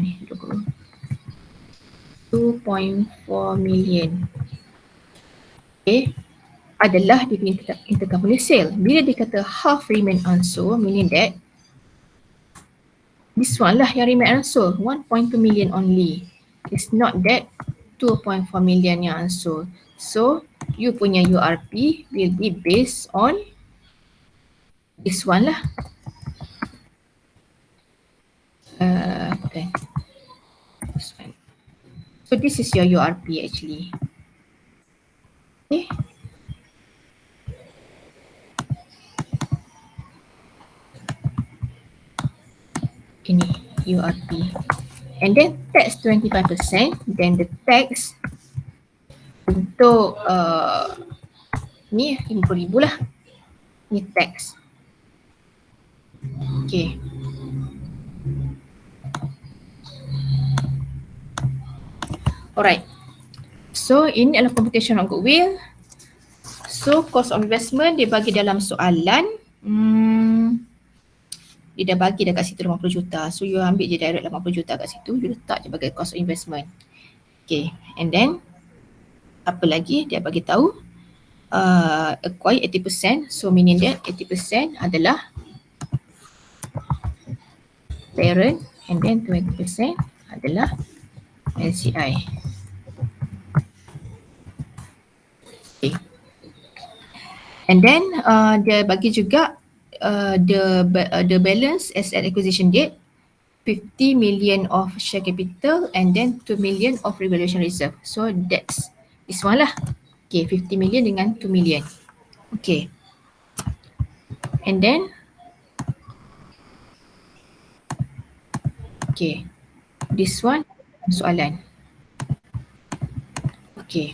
ni 2.4 million. Okay, adalah dia punya intercompany sale. Bila dia kata half remain unsold, meaning that this one lah yang remain unsold, 1.2 million only. It's not that 2.4 million yang unsold. So you punya URP will be based on this one lah. Okay. This one. So this is your URP actually. Okay. Ini URP. And then tax 25%, then the tax untuk ni 50,000 lah. Ni tax. Okay. Alright. So ini adalah computation of goodwill. So cost of investment dia bagi dalam soalan. Dia dah bagi dah kat situ 50 juta. So you ambil je direct 80 juta kat situ. You letak je bagi cost of investment. Okay. And then apa lagi dia bagi tahu? Acquire 80%. So meaning that 80% adalah parent and then 20% adalah LCI. Okay. And then dia bagi juga the balance as at acquisition date 50 million of share capital and then 2 million of revaluation reserve. So that's this one lah. Okay, 50 million dengan 2 million. Okay. And then okay, this one soalan. Okay.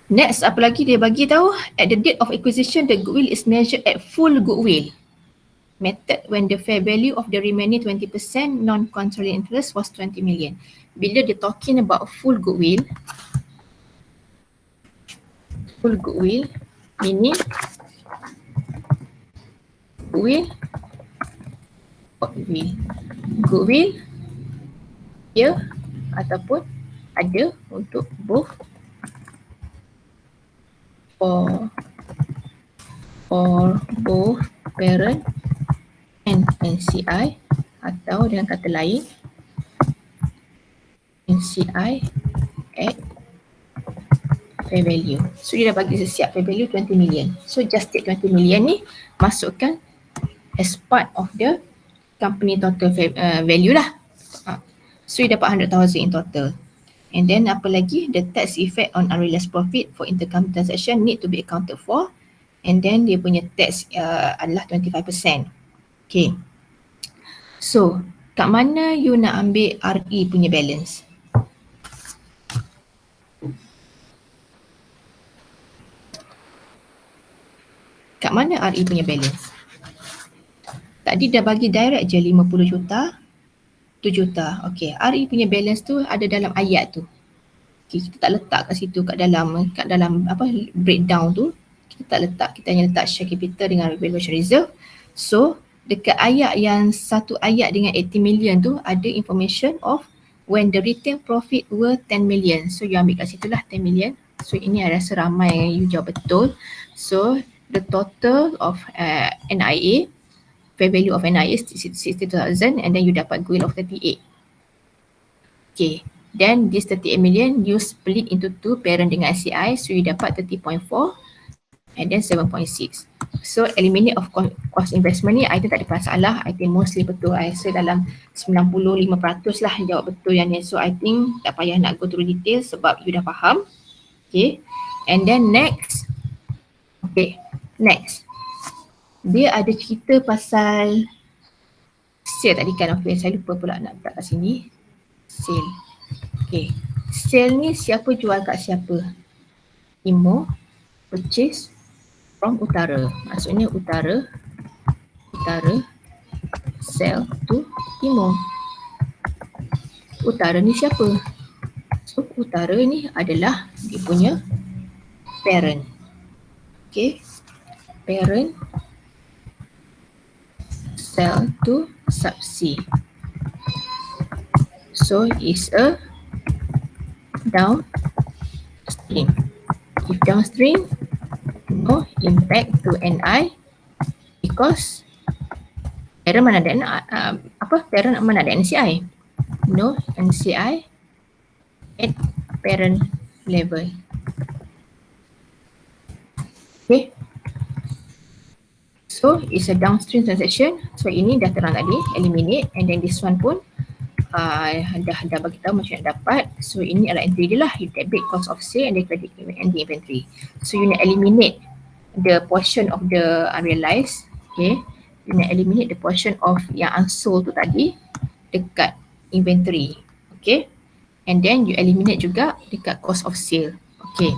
Next, apa lagi dia bagi tahu? At the date of acquisition, the goodwill is measured at full goodwill method when the fair value of the remaining 20% non-controlling interest was 20 million. Bila dia talking about full goodwill meaning goodwill ya ataupun ada untuk both for both parent and NCI, atau dengan kata lain NCI at fair value. So dia dah bagi sesiap fair value 20 million. So just take 20 million ni masukkan as part of the company total value lah. So you dapat 100,000 in total. And then apa lagi? The tax effect on unrealized profit for intercompany transaction need to be accounted for. And then dia punya tax adalah 25%. Okay. So kat mana you nak ambil RE punya balance? Kat mana RE punya balance? Tadi dah bagi direct je 50 juta, 2 juta. Okay, RE punya balance tu ada dalam ayat tu. Okay, kita tak letak kat situ kat dalam apa breakdown tu. Kita tak letak, kita hanya letak share capital dengan revaluation reserve. So, dekat ayat yang satu ayat dengan 80 million tu ada information of when the retained profit were 10 million. So, you ambil kat situ lah 10 million. So, ini I rasa ramai yang you jawab betul. So, the total of NIA, fair value of NIA is 60,000 and then you dapat goodwill of 38. Okay, then this 38 million you split into two, parent dengan SCI, so you dapat 30.4 and then 7.6. So eliminate of cost investment ni I think tak ada masalah. I think mostly betul. I rasa dalam 95% lah jawab betul yang ni. So I think tak payah nak go through detail sebab you dah faham. Okay, and then next. Okay, next. Dia ada cerita pasal sale tadi kan. Okay, saya lupa pula nak letak kat sini. Sale. Okay, sale ni siapa jual kat siapa? Timur purchase from utara. Maksudnya utara sell to timur. Utara ni siapa? So utara ni adalah dia punya parent. Okay, parent sell to sub C. So it's a downstream. If downstream, no impact to NI because parent mana ada parent mana ada NCI. No NCI at parent level. Okay. So it's a downstream transaction. So ini dah terang tadi, eliminate, and then this one pun dah bagi tahu macam nak dapat. So ini adalah entry dia lah, you debit cost of sale and then credit and the inventory. So you nak eliminate the portion of the unrealized, okay. You nak eliminate the portion of yang unsold tu tadi dekat inventory, okay. And then you eliminate juga dekat cost of sale, okay.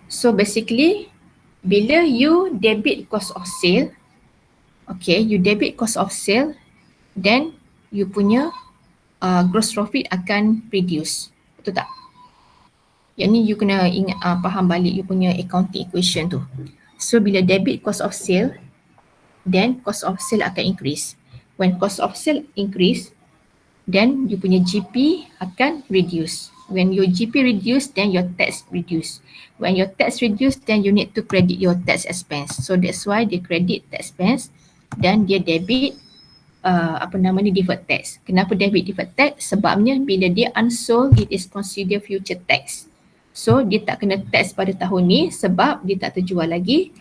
So basically bila you debit cost of sale, okay, you debit cost of sale, then you punya gross profit akan reduce, betul tak? Yang ni you kena ingat, faham balik you punya accounting equation tu. So bila debit cost of sale, then cost of sale akan increase. When cost of sale increase, then you punya GP akan reduce. When your GP reduce, then your tax reduce. When your tax reduce, then you need to credit your tax expense. So that's why they credit tax expense dan dia debit deferred tax. Kenapa debit deferred tax? Sebabnya bila dia unsold, it is considered future tax. So dia tak kena tax pada tahun ni sebab dia tak terjual lagi.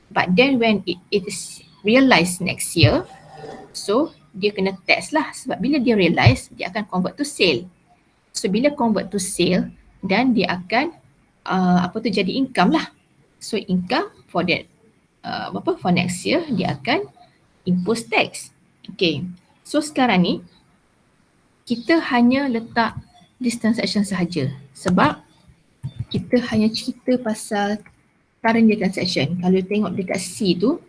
But then when it is realized next year, so dia kena tax lah sebab bila dia realize, dia akan convert to sale. So bila convert to sale, dan dia akan jadi income lah. So income for that for next year dia akan impose tax. Okay. So sekarang ni kita hanya letak this transaction sahaja sebab kita hanya cerita pasal current year transaction. Kalau tengok dekat C tu,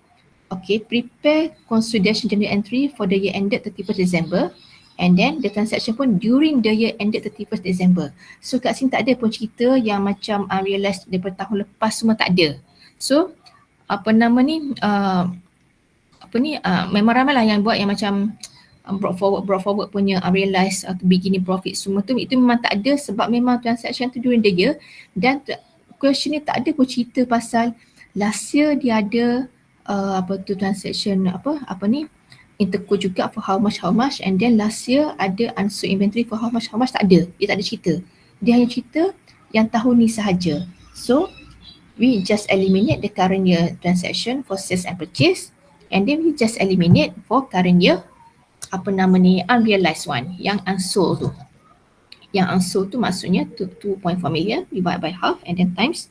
okay, prepare consolidation journal entry for the year ended 31st December. And then the transaction pun during the year ended 31st December. So kat sini tak ada pun cerita yang macam unrealized daripada tahun lepas, semua tak ada. So memang ramai lah yang buat yang macam brought forward punya unrealized atau beginning profit semua tu, itu memang tak ada sebab memang transaction tu during the year. Dan question ni tak ada pun cerita pasal last year dia ada transaction interco juga for how much and then last year ada unsold inventory for how much, tak ada. Dia tak ada cerita. Dia hanya cerita yang tahun ni sahaja. So we just eliminate the current year transaction for sales and purchase, and then we just eliminate for current year unrealized one, yang unsold tu. Yang unsold tu maksudnya 2.4 million divided by half and then times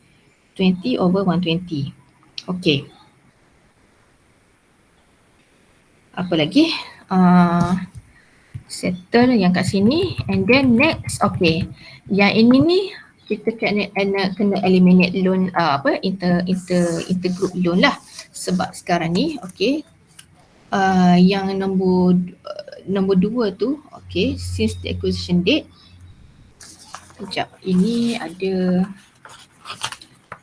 20 over 120. Okay. Apa lagi? Settle yang kat sini, and then next, okay. Yang ini ni kita kena eliminate loan intergroup loan lah sebab sekarang ni, okay, yang nombor 2 tu, okay, since the acquisition date. Sekejap, ini ada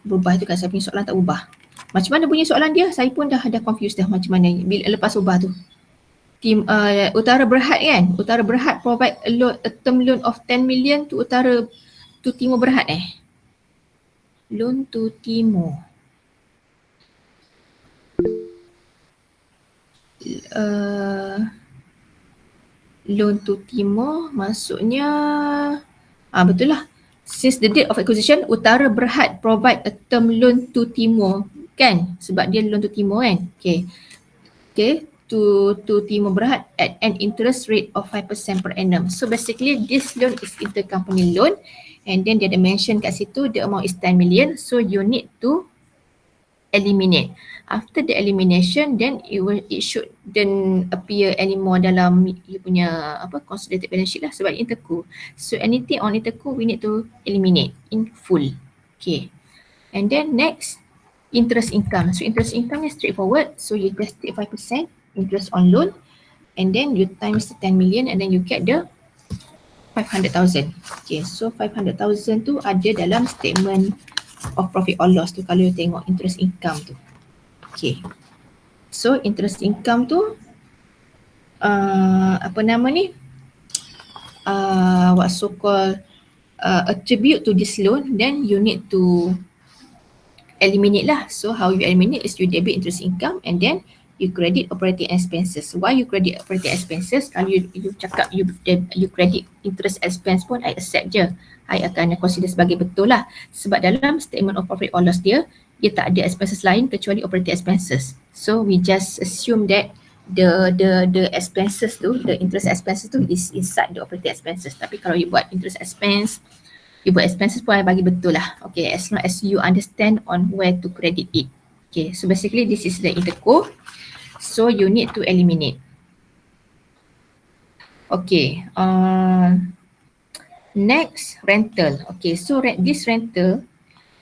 berubah tu kan, saya punya soalan tak ubah. Macam mana bunyi soalan dia? Saya pun dah confused dah macam mana bila lepas ubah tu. Utara Berhad kan? Utara Berhad provide a term loan of 10 million to Timur Berhad Loan to Timur. Loan to Timur maksudnya betul lah. Since the date of acquisition, Utara Berhad provide a term loan to Timur kan? Sebab dia loan to Timur kan? Okay. To Timur Berhad at an interest rate of 5% per annum. So basically this loan is intercompany loan, and then dia ada mention kat situ the amount is 10 million. So you need to eliminate. After the elimination, then it should then appear anymore dalam you punya consolidated balance sheet lah sebab interco. So anything on interco we need to eliminate in full. Okay. And then next, interest income. So interest income is straightforward. So you just take 5% interest on loan, and then you times the 10 million, and then you get the 500,000. Okay, so 500,000 tu ada dalam statement of profit or loss tu kalau you tengok interest income tu. Okay. So interest income tu apa nama ni? What so called attribute to this loan, then you need to eliminate lah. So how you eliminate is you debit interest income and then you credit operating expenses. Why you credit operating expenses? Kalau you cakap you credit interest expense pun I accept je. I akan consider sebagai betul lah. Sebab dalam statement of profit or loss dia tak ada expenses lain kecuali operating expenses. So we just assume that the expenses tu, the interest expenses tu is inside the operating expenses. Tapi kalau you buat interest expense, you buat expenses pun I bagi betul lah. Okay, as long as you understand on where to credit it. Okay, so basically this is the interco. So you need to eliminate. Okay, next rental. Okay, so this rental,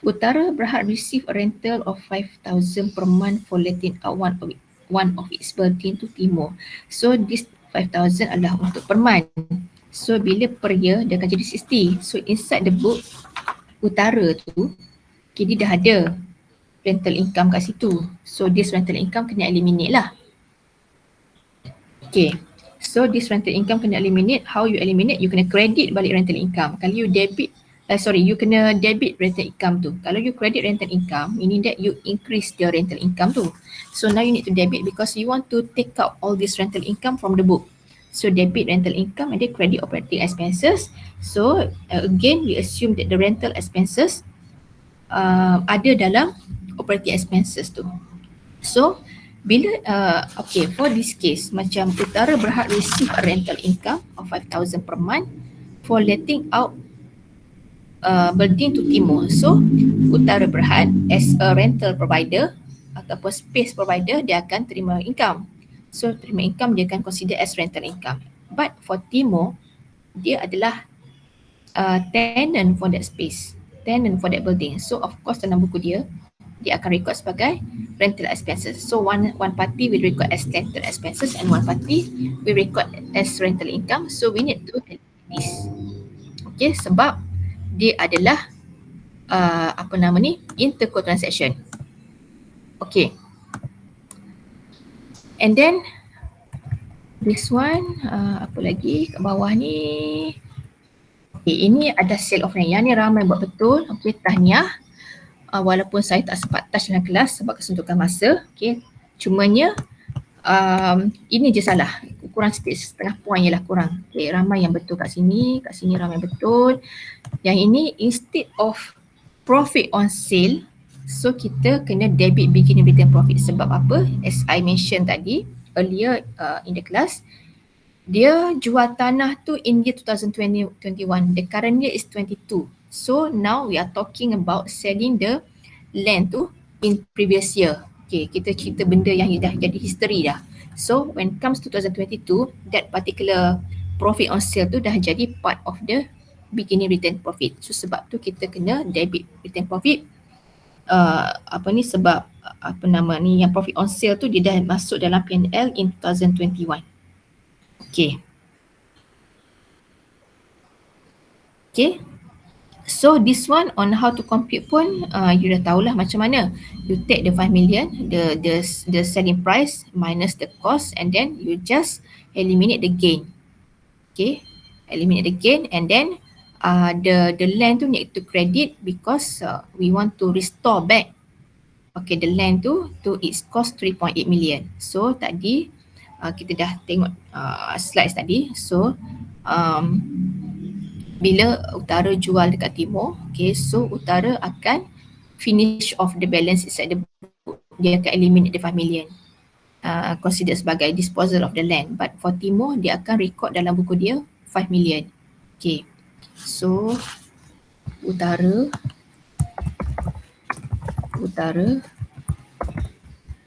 Utara Berhad receive a rental of 5,000 per month for letting out one of its building to Timur. So this 5,000 adalah untuk per month. So bila per year dia akan jadi 60. So inside the book Utara tu, okay, dia dah ada rental income kat situ. So this rental income kena eliminate lah. Okay, so this rental income kena eliminate. How you eliminate? You kena credit balik rental income. Kalau you debit, you kena debit rental income tu. Kalau you credit rental income, meaning that you increase the rental income tu. So now you need to debit because you want to take out all this rental income from the book. So debit rental income and then credit operating expenses. So again, we assume that the rental expenses ada dalam operating expenses tu. So bila okay, for this case macam Utara Berhad receive a rental income of 5,000 per month for letting out building to Timur. So Utara Berhad as a rental provider ataupun space provider, dia akan terima income. So terima income dia akan consider as rental income. But for Timur, dia adalah tenant for that space, tenant for that building. So of course dalam buku dia akan record sebagai rental expenses. So one party will record as rental expenses and one party will record as rental income. So we need to eliminate this. Okay, sebab dia adalah interco transaction. Okay. And then this one apa lagi kat bawah ni? Okay, ini ada sale of land. Yang ni ramai buat betul. Okay, tahniah. Walaupun saya tak sempat touch dalam kelas sebab kesuntukan masa. Okay, cumanya ini je salah. Kurang sikit, setengah poin je lah kurang. Okay, ramai yang betul kat sini ramai betul. Yang ini instead of profit on sale, so kita kena debit beginning return profit. Sebab apa? As I mentioned tadi earlier in the class, dia jual tanah tu in year 2021. The current year is 22. So now we are talking about selling the land tu in previous year. Okay, kita cerita benda yang dah jadi history dah. So when comes to 2022, that particular profit on sale tu dah jadi part of the beginning return profit. So sebab tu kita kena debit return profit. Sebab yang profit on sale tu dia dah masuk dalam P&L in 2021. Okay. Okay. So this one on how to compute pun you dah tahulah macam mana. You take the 5 million, the selling price minus the cost and then you just eliminate the gain. Okay. Eliminate the gain and then the land tu need to credit because we want to restore back the land to its cost 3.8 million. So tadi kita dah tengok slides tadi. So bila Utara jual dekat Timur, okay, so Utara akan finish off the balance inside the book. Dia akan eliminate the 5 million. Consider sebagai disposal of the land. But for Timur, dia akan record dalam buku dia 5 million. Okay. So Utara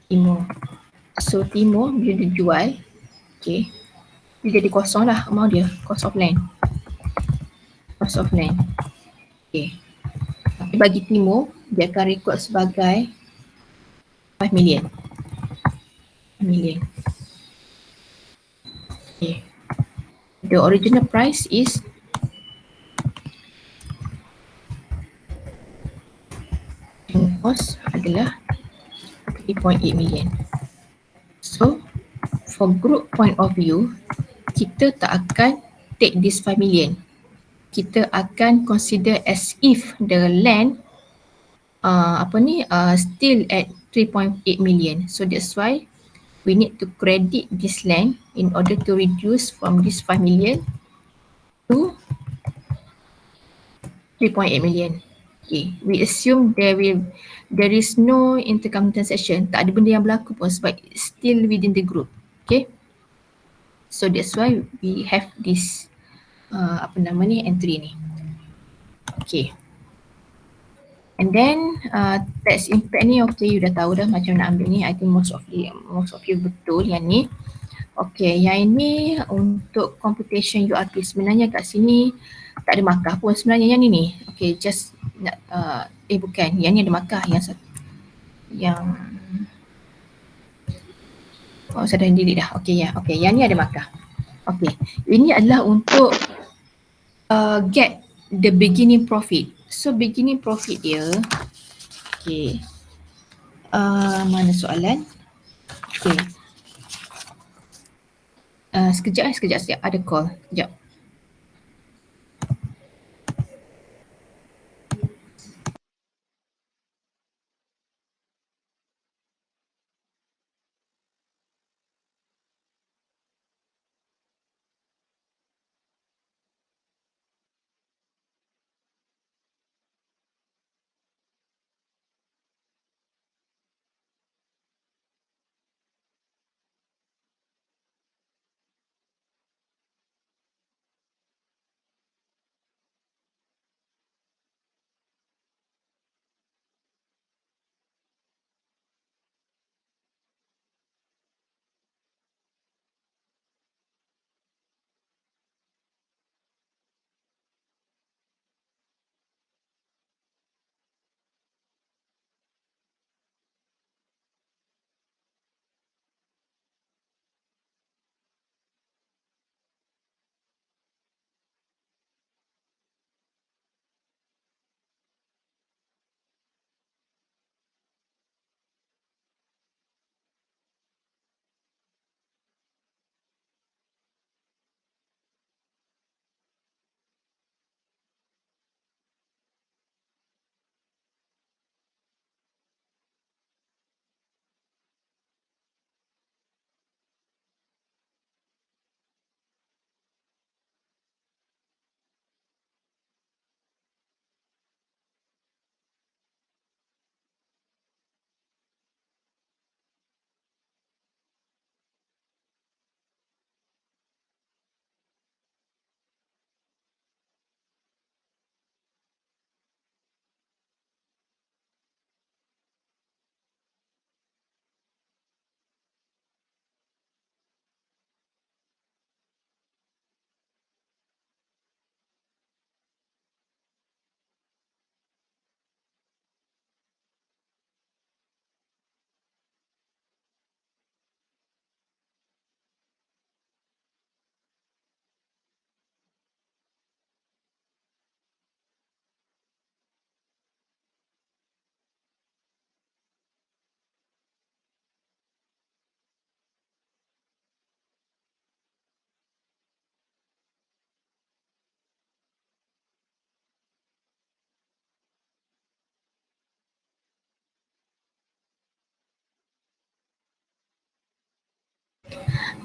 Timur. So Timur bila dia jual, okay, dia jadi kosong lah amount dia, cost of land. Okay. Tapi bagi Timur, dia akan record sebagai 5 million. Okay. The original price is cost adalah 3.8 million. So for group point of view, kita tak akan take this 5 million. Kita akan consider as if the land still at 3.8 million. So that's why we need to credit this land in order to reduce from this 5 million to 3.8 million. Okay, we assume there is no intercompany transaction, tak ada benda yang berlaku pun sebab it's still within the group. Okay, so that's why we have this entry ni. Okay, and then tax impact ni okay, you dah tahu dah macam nak ambil ni. I think most of you betul yang ni. Okay, yang ini untuk computation URP. Sebenarnya kat sini tak ada markah pun sebenarnya yang ni. Okay, just nak bukan, yang ni ada markah, saya dah delete dah. Okay, okay, yang ni ada markah. Okay, ini adalah untuk get the beginning profit. So beginning profit dia, okay, mana soalan? Okay, sekejap, ada call, sekejap.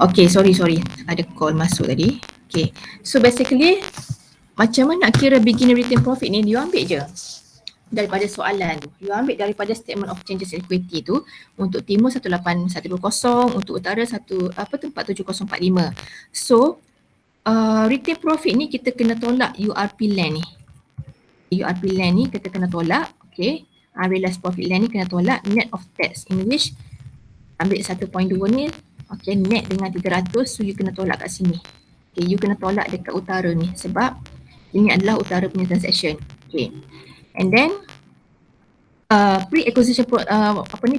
Okay, sorry. Ada call masuk tadi. Okay, so basically macam mana nak kira beginning return profit ni, you ambil je daripada soalan tu. You ambil daripada statement of changes equity tu untuk timur 18120, untuk utara 47045. So return profit ni kita kena tolak URP land ni. URP land ni kita kena tolak. Okay, realized profit land ni kena tolak net of tax, in which ambil 1.2 ni. Okay, net dengan 300, so you kena tolak kat sini. Okay, you kena tolak dekat utara ni sebab ini adalah utara punya transaction. Okay, and then pre-acquisition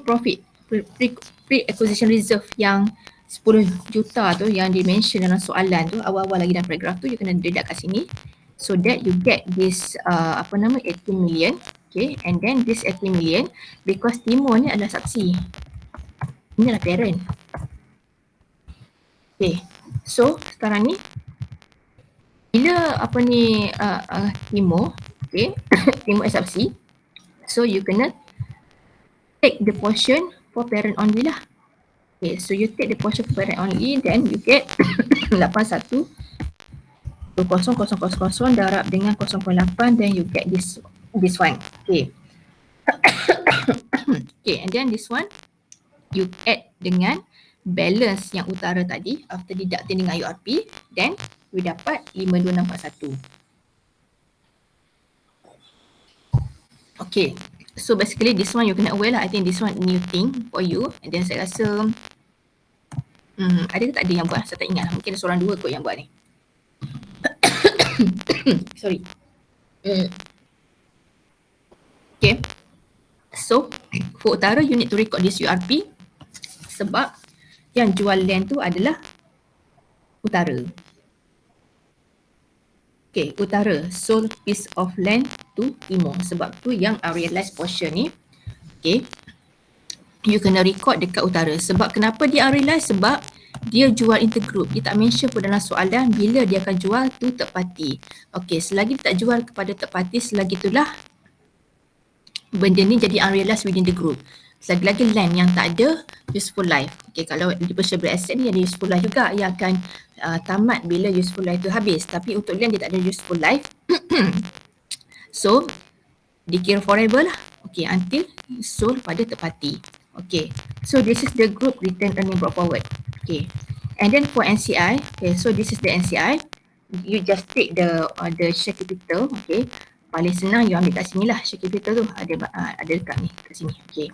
profit, pre-acquisition reserve yang 10 juta tu yang di-mention dalam soalan tu, awal-awal lagi dalam paragraf tu, you kena deduct kat sini so that you get this 18 million. Okay, and then this 80 million because Timur ni adalah saksi. Ini adalah parent. Okay, so sekarang ni bila apa ni Timur, okay, Timur as saksi, so you kena take the portion for parent only lah. Okay, so you take the portion for parent only, then you get 81 0,000 darab dengan 0.8, then you get this one. Okay. Okay, and then this one you add dengan balance yang utara tadi after deducting dengan URP, then we dapat 52641. Okay, so basically this one you kena aware lah. I think this one new thing for you, and then saya rasa ada ke tak ada yang buat? Saya tak ingat lah. Mungkin seorang dua kot yang buat ni. Sorry. Okay. So, for utara you need to record this URP sebab yang jual land tu adalah utara. Okay, utara sold piece of land to Timur. Sebab tu yang unrealized portion ni, okay, you kena record dekat utara. Sebab kenapa dia unrealized? Sebab dia jual intergroup. Dia tak mention pun dalam soalan bila dia akan jual to third party. Okay, selagi dia tak jual kepada third party, selagi itulah benda ni jadi unrealized within the group. Selagi-lagi land yang tak ada useful life. Okay, kalau depreciable asset ni ada useful life juga, ia akan tamat bila useful life tu habis. Tapi untuk land dia tak ada useful life. So, dikira forever lah. Okay, until sold pada third party. Okay, so this is the group return earning brought forward. Okay, and then for NCI, okay, so this is the NCI. You just take the share capital, okay. Paling senang you ambil kat sini lah, share capital tu ada dekat ni, kat sini, okay.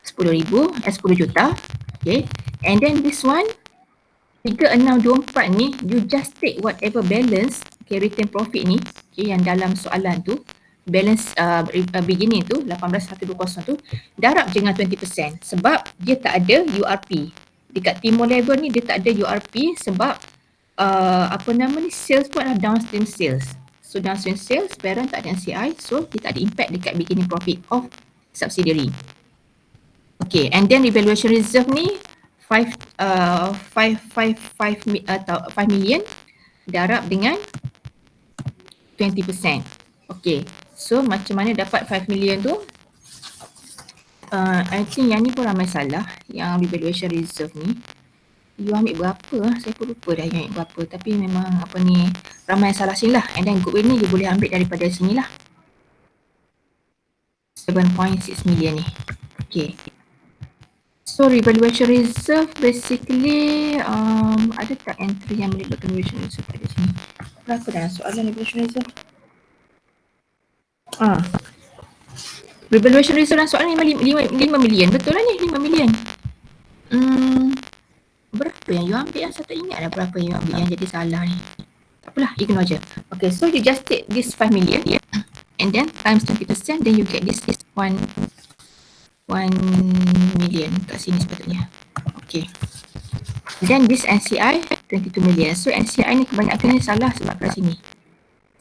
10,000, 10 juta, okay. And then this one, 3624 ni, you just take whatever balance, okay, return profit ni, okay, yang dalam soalan tu, balance beginning tu, 18,120 tu, darab je dengan 20% sebab dia tak ada URP. Dekat Timur level ni dia tak ada URP sebab sales pun adalah downstream sales. So downstream sales, parent tak ada NCI, so dia tak ada impact dekat beginning profit of subsidiary. Okay, and then evaluation reserve ni 5 million darab dengan 20%. Okay, so macam mana dapat 5 million tu? I think yang ni pun ramai salah, yang evaluation reserve ni. You ambil berapa? Saya pun lupa dah you ambil berapa. Tapi memang ramai salah sini lah. And then goodwill ni you boleh ambil daripada sini lah. 7.6 million ni. Okay. So revaluation reserve basically ada tak entry yang boleh buat revaluation reserve pada sini? Berapa dah soalan revaluation reserve? Revaluation reserve dalam soalan 5 million. Betul lah ni 5 million. Berapa yang you ambil? Saya tak ingat dah berapa yang you ambil yang jadi salah ni. Tak apalah, ignore je. Okay, so you just take this 5 million and then times 20%, then you get this 1 million kat sini sepatutnya. Okay. Then this NCI 22 million. So NCI ni kebanyakan ni salah sebab kat sini.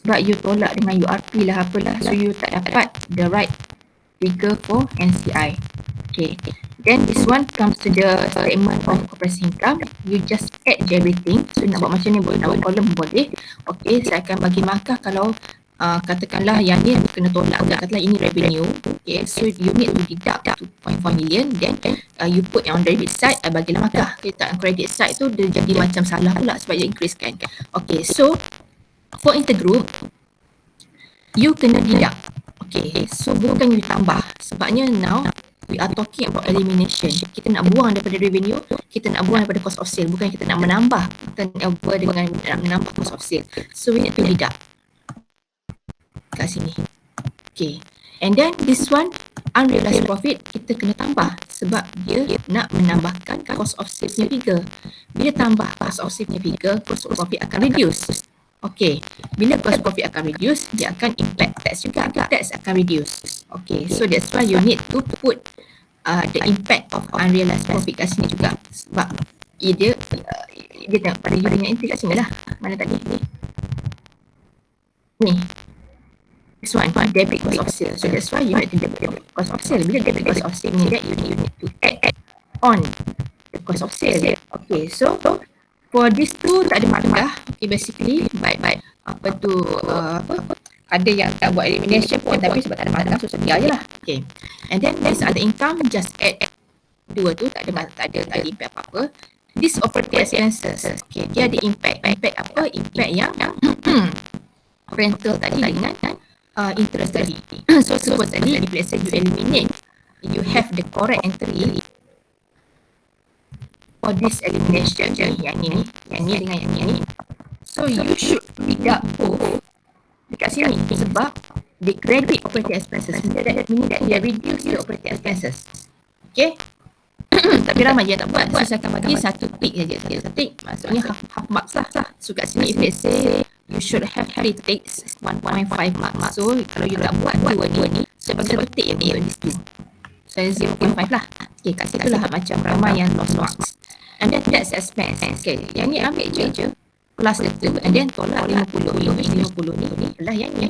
Sebab you tolak dengan URP lah apalah. So you tak dapat the right figure for NCI. Okay. Then this one comes to the statement of comprehensive income. You just add je everything. So nak buat macam ni boleh, nak buat kolom boleh. Okay, saya akan bagi markah kalau katakanlah yang ni kena tolak. Katakanlah ini revenue. Okay, so you need to deduct 2.4 million. Then you put on debit side, bagilah markah. Okay, tak credit side tu dia jadi macam salah pula sebab dia increase kan. Okay, so for intergroup, you kena deduct. Okay, so bukan you tambah. Sebabnya now we are talking about elimination. Kita nak buang daripada revenue, kita nak buang daripada cost of sale. Bukan kita nak menambah. Kita nak dengan nak menambah cost of sale. So we need to deduct kat sini. Okay. And then this one, unrealized profit, kita kena tambah. Sebab dia nak menambahkan cost of sale punya figure. Bila tambah cost of sale punya figure, cost of profit akan reduce. Okay. Bila cost profit akan reduce, dia akan impact tax juga. Tax akan reduce. Okay. So that's why you need to put the impact of unrealized profit kat sini juga. Sebab dia tengok pada you dengan entry kat sini lah. Mana tadi? Ni. This one, debit cost of sale. So that's why you need to debit cost of sale. Bila debit cost of sale ni, that you need to add on the cost of sale. Okay, so for this two tak ada markah. Okay, basically, but apa tu, ada yang tak buat elimination pun tapi sebab tak ada markah, so sedia je lah. Okay, and then this other income, just add dua tu, tak ada impact apa-apa. This operating expenses, okay, dia ada impact apa? Impact yang rental tadi dengan interest tadi. So suppose tadi, if let's say you eliminate, you have the correct entry for this elimination, yang ni dengan yang ni. So you should deduct both dekat sini sebab they credit operating expenses. That means that they reduce the operating expenses. Okay? Tapi ramai je tak buat. So saya akan bagi satu tick saja. Satu tick maksudnya half marks lah. So kat sini if let's say you should have 3 ticks, 1.5 marks. So kalau you tak buat dua ni, saya bagi satu tick yang this two. So 0.5 lah. Okay, kat situ lah macam ramai yang lost marks. And then tax expense. Okay, yang ni ambil je plus itu, and then tolak 50 ni adalah yang ni.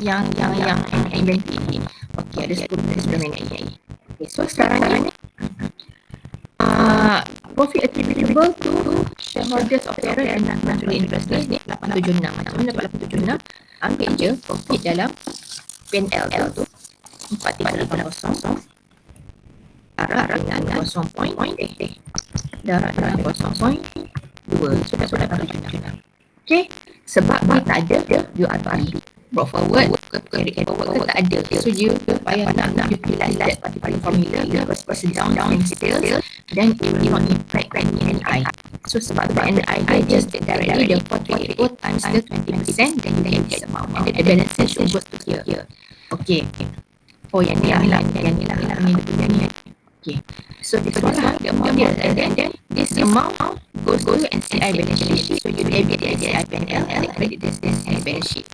Yang inventory ni. Okay, ada 10 minit ni. Okay, so sekarang ni profit attributable to shareholders of parent and non-controlling interest ni 876. Macam mana dapat 876? Ambil je profit dalam P&L tu 4380 darab dengan 0.2. So dah 876. Okay, sebab dia tak ada URP brought forward carry forward tak ada, so you payah nak utilize that particular formula, you harus down in details, then it will not impact any NI. So sebab NI dia just directly the 434 times the 20%, then you get this amount, and the balances should go to here. Okay, yang ni lah okay, so this one lah the amount dia, and then this amount goes to NCI balance sheet, so you debit the NCI P&L and credit this NCI balance sheet.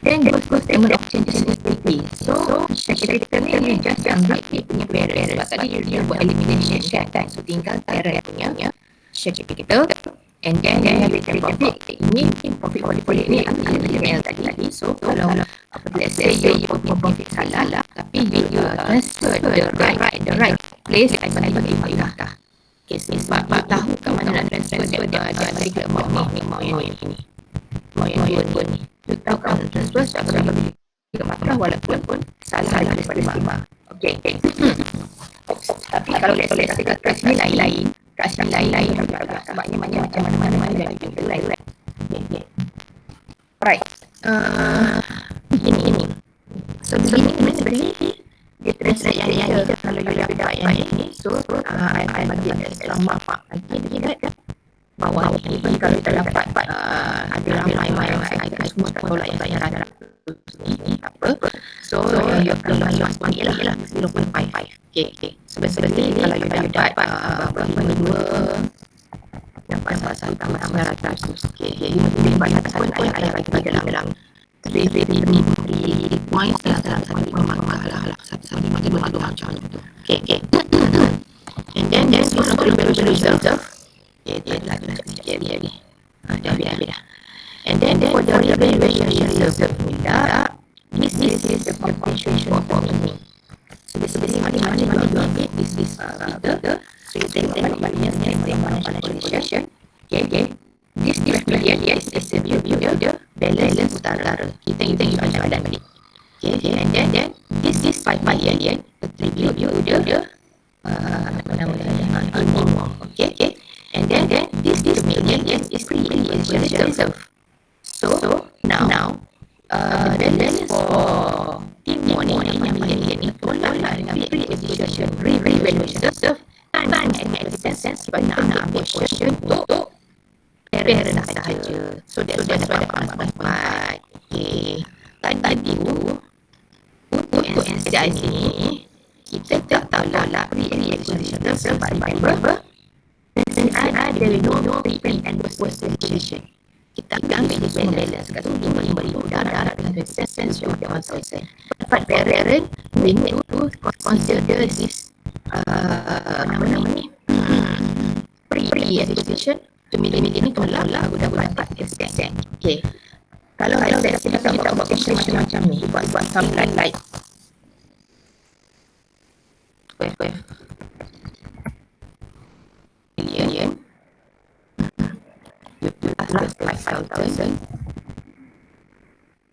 Then the first statement of changes in equity. So share capital ni just ambil dia punya parent, sebab tadi dia buat elimination kan, so tinggal parent punya share capital, and then debit ini profit portfolio ni ambil P&L tadi. So kalau let's say you profit salah lah, tapi you transfer the right place, I bagi markah. Okay, sebab tahu kat mana nak transfer dia particular amount yang ni. You tahu kan transfer secara bagi markah walaupun salah daripada lima. Okay. Tapi kalau let's say kat sini lain, sebabnya macam mana dari pintu lain. Okay. Right. Ini. So begini sebenarnya dia transfer yang kalau you dapat yang ini, so I bagi extra mark lagi dekat bawah ni. Kalau kita dapat ada ramai I semua tak tolak yang saya ada ni apa, so you akan bagi one lah 0.55. Okay. Sebenarnya kalau you dapat berapa dapat satu tambah 900. Okay, you boleh bayar pun I bagi dalam 3 points dalam satu markah lah, satu macam tu. Okay. And then there's one of the reserve. Dia ni. Dah. And then for the revaluation reserve pula, this is the compensation for me. So basically mana-mana you ambil, this is figure. So you tengok mana-mana yang financial position. Okay. This million is the the balance utara. Kita ada balik. Okay, and then this is 5 million attribute to the minimum. Okay. And then this million is reserve. So now the balance for T1 yang million ni tolak dengan pre-acquisition revaluation reserve times expenses sebab nak ambil portion untuk parent sahaja. So that's why dapat 4. Okay. Tadi tu untuk NCI ni kita tak tahu lah pre-acquisition sebab berapa. NCI ada no pre and post acquisition. Kita ambil di balance kat tu 5,000 darab dengan 20% so dia 1,000. Dapat parent we need to consider this nama ni pre-acquisition So million ni tolak lah aku dapat 4%. Okay. Kalau kita buat calculation macam ni, buat some like million, you plus 5,000,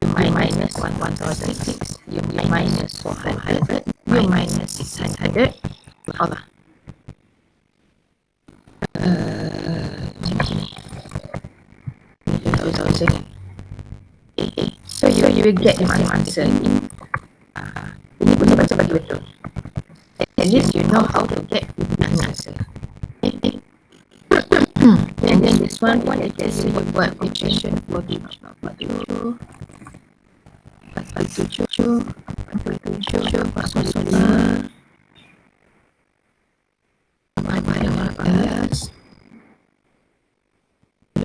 you minus 1,006, you minus 400, you minus 600, Allah. Macam ni. 2,000. So you will get the same answer. Ini guna baca bagi betul. At least you know how to get the answer. And then this one you just buat equation 47, 47, masuk 5,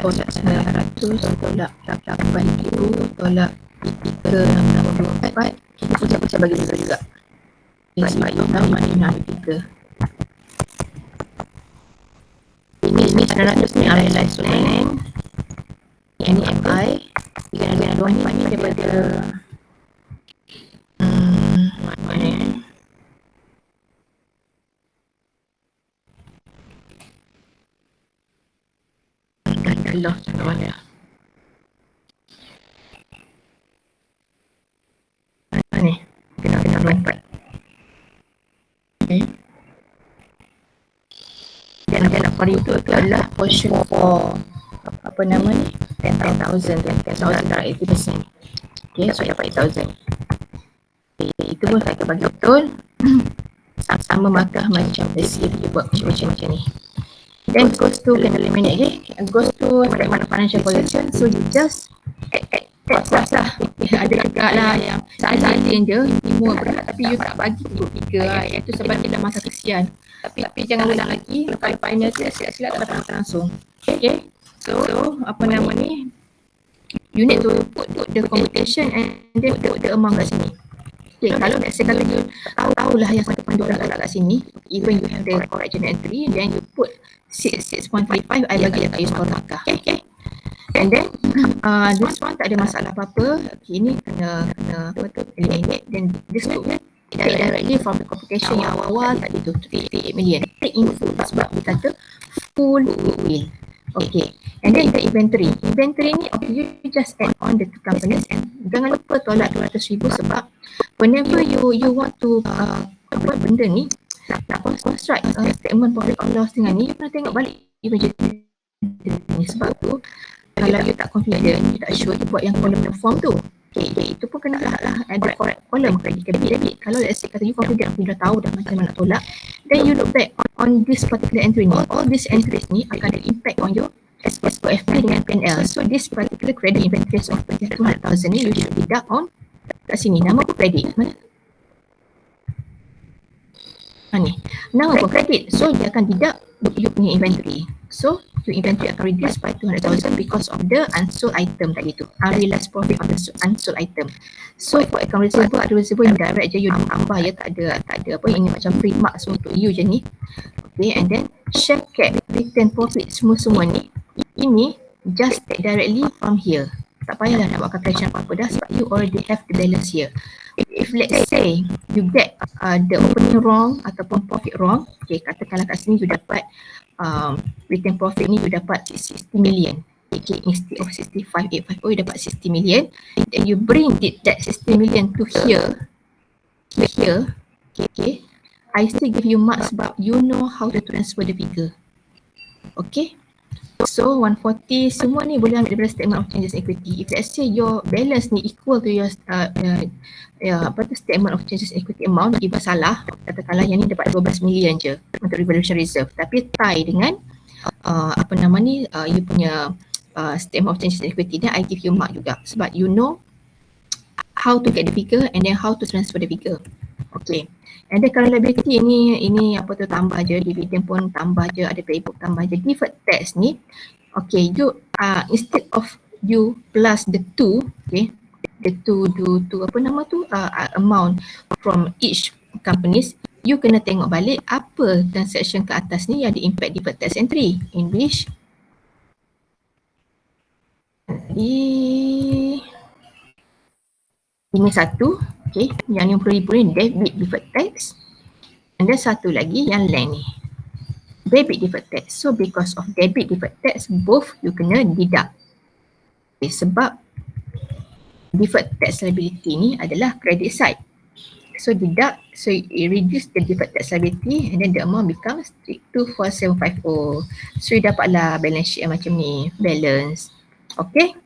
tolak 900, tolak 8,000, tolak 364. Kita baca bagi betul juga. Sebab you tahu mana yang ada 3. Ini 900 ni realize plan. Ini MI. Jika ada dua ni daripada mana? Allah macam mana? Ni kena lompat. Okay. Dan pada itu adalah portion for apa nama ni? 10,000 darab 80%. Okay, so dapat 8,000. Okay, itu pun saya bagi betul. Sama markah macam receive you buat macam ni. Then goes to kena eliminate, okay? Goes to financial position. So you just add plus lah. Ada juga lah yang salin je semua berat tapi you tak bagi untuk 3 lah. Itu sebab dia dah masa kesian. Tapi jangan ulang lagi. Lepas final tu silap-silap tak dapat langsung. Okay. So apa nama ni? You need to put the computation and then put the amount kat sini. Okay, kalau let's say kalau you tahulah yang satu pandu kat sini, even you have the correct journal entry, then you put 6.35, I bagi dekat you skor markah. Okay. And then this one tak ada masalah apa-apa. Okay, ini kena betul eliminate. Then this two take directly from the computation yang awal tadi tu 38 million. Take in full sebab dia kata full goodwill. Okay. And then the inventory. Inventory ni okay, you just add on the two companies and jangan lupa tolak 200,000 sebab whenever you want to buat benda ni nak construct statement profit or loss dengan ni, you kena tengok balik emergency ni. Sebab tu kalau you tak confident, you tak sure, you buat yang column form tu. Okay, itu pun kena lah ada correct column credit debit. Kalau let's say kata you confident, you dah tahu dah macam mana nak tolak, then you look back on this particular entry ni. All these entries ni akan ada impact on your SOFP dengan PNL. So this particular credit inventories of 200,000 ni you should deduct on kat sini. Nama pun credit. Mana? Ni. Nama pun credit. So dia akan deduct you punya inventory. So your inventory akan reduce by 200,000 because of the unsold item tadi tu. Unrealized profit of the unsold item. So for account receivable, ada receivable yang direct je you tambah ya, tak ada apa ini macam free marks untuk you je ni. Okay, and then share cap, return profit semua ni. Ini just take directly from here. Tak payahlah nak buat calculation apa-apa dah sebab you already have the balance here. If let's say you get the opening wrong ataupun profit wrong, okay, katakanlah kat sini you dapat return profit ni you dapat 60 million. Okay, instead of 65,850 you dapat 60 million. Then you bring that 60 million to here. Okay, I still give you marks but you know how to transfer the figure. Okay. So 140 semua ni boleh ambil daripada statement of changes equity. If let's say your balance ni equal to your statement of changes equity amount, if salah, katakanlah yang ni dapat 12 million je untuk revaluation reserve, tapi tie dengan you punya statement of changes equity, then I give you mark juga sebab you know how to get the figure and then how to transfer the figure. Okay. And then kalau liability ini apa tu tambah je, dividend pun tambah je, ada paybook tambah je. Deferred tax ni, okay, you instead of you plus the two, okay, the two apa nama tu amount from each companies, you kena tengok balik apa transaction ke atas ni yang ada impact deferred tax entry, in which Ini satu, okay. Yang RM50,000 ni debit deferred tax. And then satu lagi yang land ni, debit deferred tax. So because of debit deferred tax, both you kena deduct. Okay, sebab deferred tax liability ni adalah credit side. So deduct, so it reduce the deferred tax liability and then the amount becomes 324750. So you dapatlah balance sheet macam ni, balance. Okay,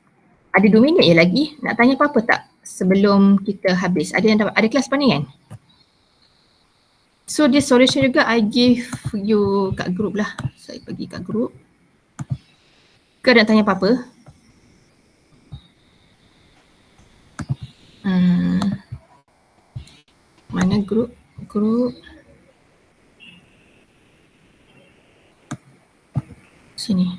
ada 2 minit je lagi. Nak tanya apa-apa tak sebelum kita habis? Ada yang dapat, ada kelas ni kan? So this solution juga I give you kat group lah. Saya pergi kat group. Ke nak tanya apa-apa? Mana group? Group. Sini.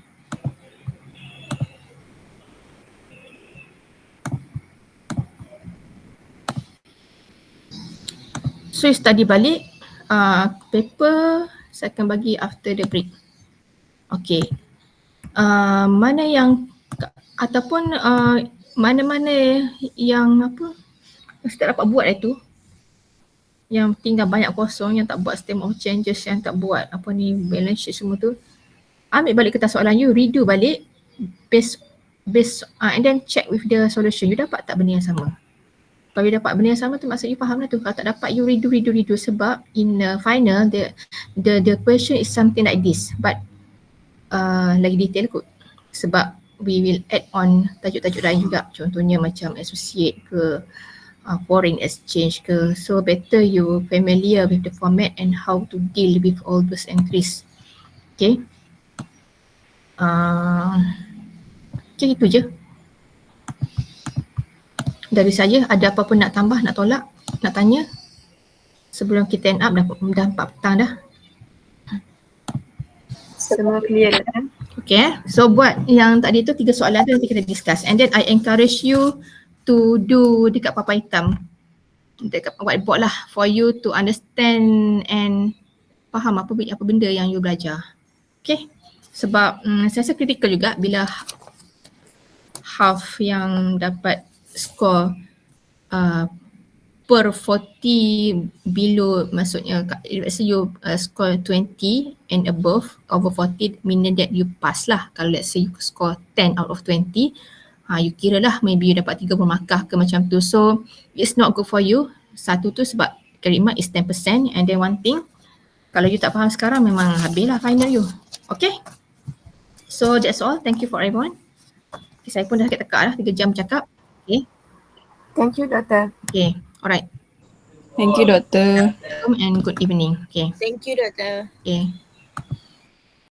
So you study balik. Paper saya akan bagi after the break. Okay. Mana yang ataupun mana-mana yang apa yang tak dapat buat itu, yang tinggal banyak kosong, yang tak buat statement of changes, yang tak buat apa ni balance sheet semua tu, ambil balik kertas soalan you, redo balik based and then check with the solution. You dapat tak benda yang sama? Kalau you dapat benda yang sama tu maksud you faham lah tu. Kalau tak dapat you redo sebab in the final the question is something like this, but lagi detail kot. Sebab we will add on tajuk-tajuk lain juga, contohnya macam associate ke, foreign exchange ke. So better you familiar with the format and how to deal with all those entries. Okay. Okay, itu je. Dari saya, ada apa-apa nak tambah, nak tolak, nak tanya? Sebelum kita end up, dah 4 petang dah. Semua clear kan? Okay, so buat yang tadi tu 3 soalan tu nanti kita discuss. And then I encourage you to do dekat papan hitam, dekat whiteboard lah, for you to understand and faham apa benda yang you belajar. Okay, sebab saya rasa critical juga bila half yang dapat score per 40 below, maksudnya let's say you score 20 and above over 40, meaning that you pass lah. Kalau let's say you score 10 out of 20, you kira lah maybe you dapat 30 markah ke macam tu. So it's not good for you. Satu tu sebab credit mark is 10%, and then one thing, kalau you tak faham sekarang memang habis lah final you. Okay, so that's all. Thank you for everyone. Okay, saya pun dah sakit tekak dah, 3 jam cakap. Okay. Thank you, Doktor. Okay, alright. Thank you, Doktor. And good evening. Okay. Thank you, Doktor. Okay.